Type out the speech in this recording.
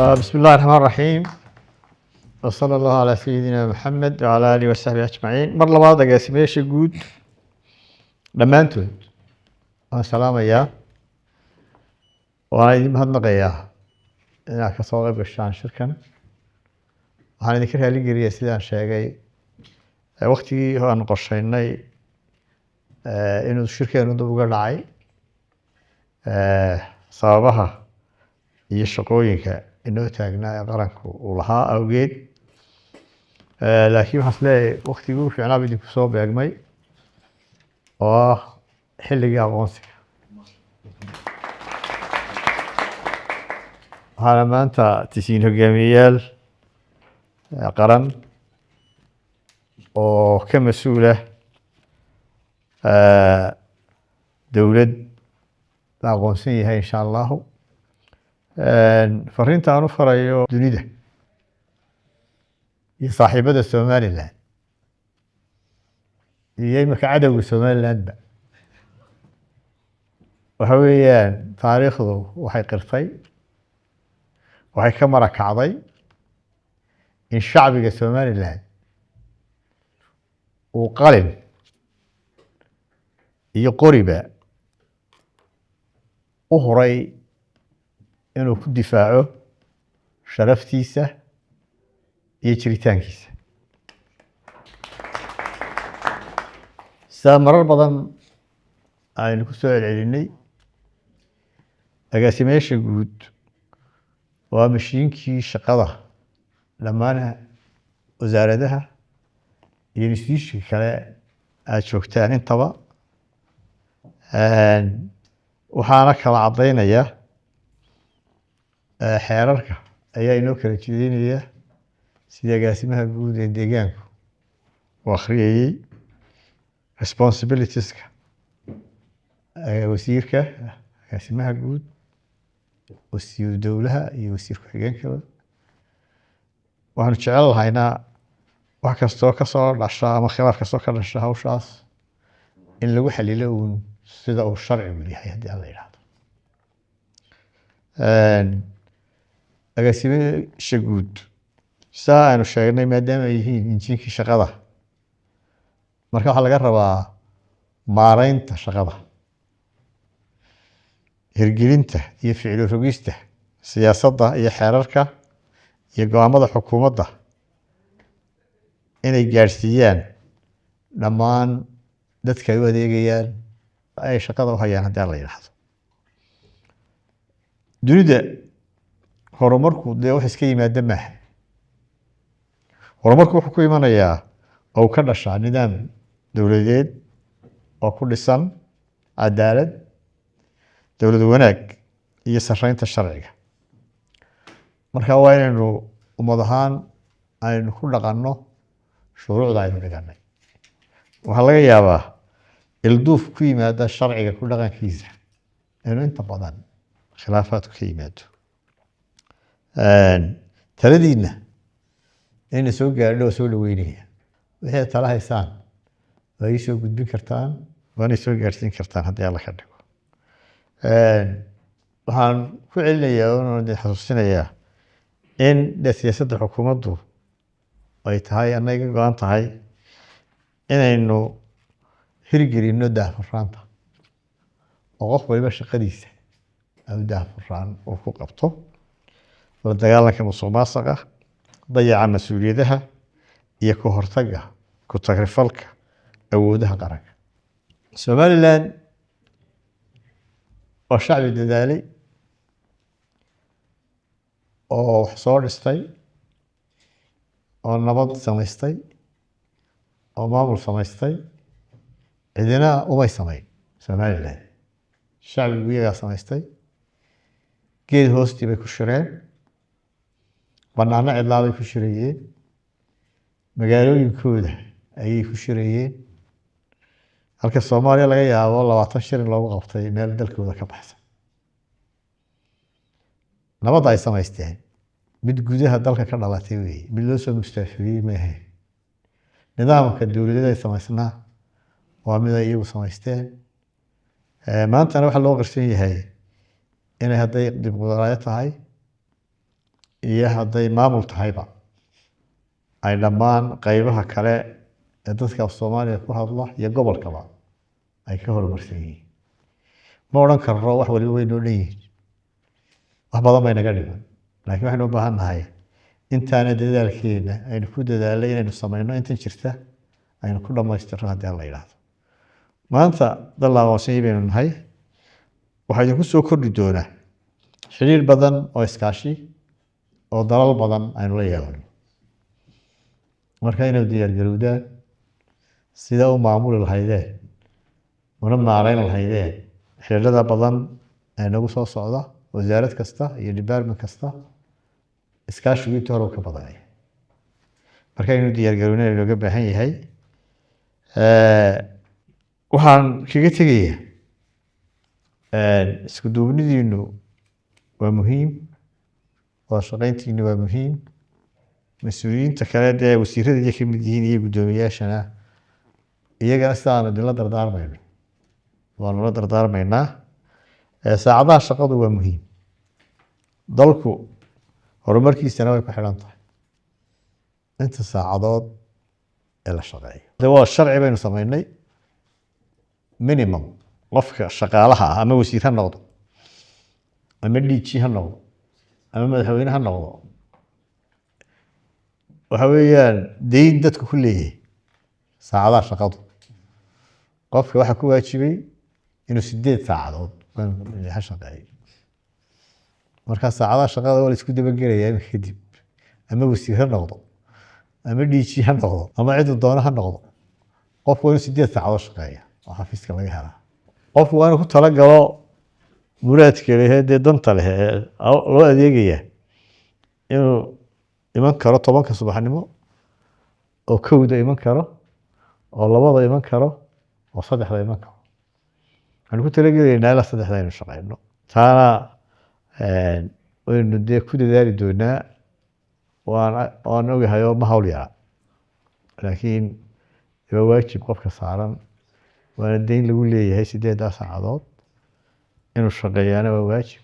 بسم الله الرحمن الرحيم وصلى الله على سيدنا محمد وعلى آله وصحبه أجمعين. مر labaad agaasimayaasha guud dhammaantood waan salaamayaa, waan idin mahadnaqayaa inaad ka soo qayb gashaan shirkan. Waxaan idinka raali geliyay sidaan sheegay waqtigii aan qorsheynay inuu shirkeenu dib uga dhacay sababaha iyo shaqooyinka inoo taagnaa ee qaranku uu lahaa awgeed. Laakiin waxaan isleeyahay waqtigii ugu fiicnaa buu idinku soo beegmay oo ah xilligii aqoonsiga. waxaana maanta tisiin hogaamiyeyaal qaran oo ka mas-uula dowlad la aqoonsan yahay insha allahu. fariinta aan u farayo dunida iyo saaxiibada Somaliland iyo imika cadowga Somalilandba waxa weeyaan taariikhdu waxay qirtay, waxay ka marakacday in shacbiga Somaliland uu qalin iyo qoriba u horay inuu ku difaaco sharaftiisa iyo jiritaankiisa. Saa marar badan aynu ku soo celcelinay, agaasimayaasha guud waa mashiinkii shaqada dhammaan wasaaradaha iyo institutionka kale aad joogtaan intaba. waxaana kala caddaynaya xeerarka ayaa inoo kala jeedinaya sida agaasimaha guud ee deegaanku uu akhriyayey responsibilitieska wasiirka, agaasimaha guud, wasiiru dowlaha iyo wasiir ku-xigeenkaba. waxaanu jecel lahaynaa wax kastoo ka soo dhasha ama khilaaf kastoo ka dhasha hawshaas in lagu xalilo uun sida uu sharcigu yahay haddii aan la yidhaahdo. agaasimayaasha guud saa aynu sheegnay maadaama ay yihiin injiinkii shaqada, marka waxaa laga rabaa maareynta shaqada, hirgelinta iyo ficilo rogista siyaasadda iyo xeerarka iyo go-aamada xukuumadda inay gaadhsiiyaan dhammaan dadka ay u adeegayaan ay shaqada u hayaan haddii aan la yidhaahdo. dunida horumarku dee wax iska yimaada maaha. horumarku wuxuu ku imanayaa oo ka dhashaa nidaam dowladeed oo ku dhisan cadaalad, dowlad wanaag iyo sarreynta sharciga. marka waa inaynu ummad ahaan aynu ku dhaqanno shuruucda aynu dhiganay. waxaa laga yaabaa ilduuf ku yimaada sharciga ku dhaqankiisa inuu inta badan khilaafaadku ka yimaado. taladiinna inay soo gaadho oo soo dhaweynaya. wixii aad tala haysaan waa ii soo gudbin kartaan, waanay soo gaadhsiin kartaan haddii alla ka dhigo. waxaan ku celinayaa oo idin xasuusinayaa in de siyaasadda xukuumaddu ay tahay anaga go-an tahay inaynu hirgelinno daahfurnaanta oo qof waliba shaqadiisa au daahfurnaan uu ku qabto, la dagaalanka musuqmaasuqa, dayaca mas-uuliyadaha iyo ka hortagga ku tagrifalka awoodaha qaranka. Somaliland waa shacbi dadaalay oo wax soo dhistay oo nabad samaystay oo maamul samaystay. cidina umay samayn Somaliland, shacbigu iyagaa samaystay. geed hoostii bay ku shireen, banaano cidlaa bay ku shirayeen, magaalooyinkooda ayay ku shirayeen. halka Soomaaliya laga yaabo 20 shir in loogu qabtay meel dalkooda ka baxsan. nabadda ay samaysteen mid gudaha dalka ka dhalatay weeye, mid loo soo mustaafiriyey ma ahayn. nidaamka dowladeed ay samaysnaa waa mid ay iyagu samaysteen. maantana waxaa loo qarsan yahay inay hadday dimuqraadiyad tahay, iyo hadday maamul tahayba ay dhammaan qaybaha kale ee dadka af Soomaaliya ku hadla iyo gobolkaba ay ka horumarsan yihiin ma odhan karno wax waliba way noo dhan yihiin wax badan bay naga dhiman laakiin waxaynu u baahan nahay intaana dadaalkeena aynu ku dadaalay inaynu samayno intan jirta aynu ku dhammaystirno haddii aan la yidhaahdo maanta dal la aqoonsan yahay baynu nahay waxaa idinku soo kordhi doonaa xiriir badan oo iskaashi oo dalal badan aynu la yeelano marka inay diyaargarowdaan sida u maamuli lahaydeen una maarayn lahaydeen xiriirada badan ee nagu soo socda wasaarad kasta iyo department kasta iskaashigu inta hore ka badanaya marka inuu diyaargarowna looga baahan yahay waxaan kaga tegayaa isku duubnidiinu waa muhiim wada shaqayntiinu waa muhiim mas-uuliyiinta kale dee wasiirada iyo ka mid yihiin iyo guddoomiyaashana iyagana sida aanu idinla dardaarmayno waanu la dardaarmaynaa saacadaha shaqadu waa muhiim dalku horumarkiisana way ku xidhan tahay inta saacadood ee la shaqeeyo de waa sharci baynu samaynay minimum qofka shaqaalaha ah ama wasiir ha noqdo ama DG ha noqdo ama madaxweyne ha noqdo waxa weeyaan deyn dadku ku leeyahay saacadaha shaqadu qofka waxaa ku waajibay inuu 8 saacadood ha shaqeeyo marka saacadaha shaqada waa la isku dabagelayaa iminka kadib ama wasiir ha noqdo ama DG ha noqdo ama cid doona ha noqdo qofku waa inuu 8 saacadood shaqeeya oo xafiiska laga helaa qofku waa inuu ku talagalo muraadka leh dee danta leh loo adeegaya inuu iman karo 10 subaxnimo oo 1 iman karo oo 2 iman karo oo 3 iman karo waxaan ku talagelaynaa ilaa 3 aynu shaqeyno taana waynu dee ku dadaali doonaa waan ogahay oo ma hawl yara laakiin waa waajib qofka saaran waana deyn lagu leeyahay 8 saacadood inuu shaqeeyaana waa waajib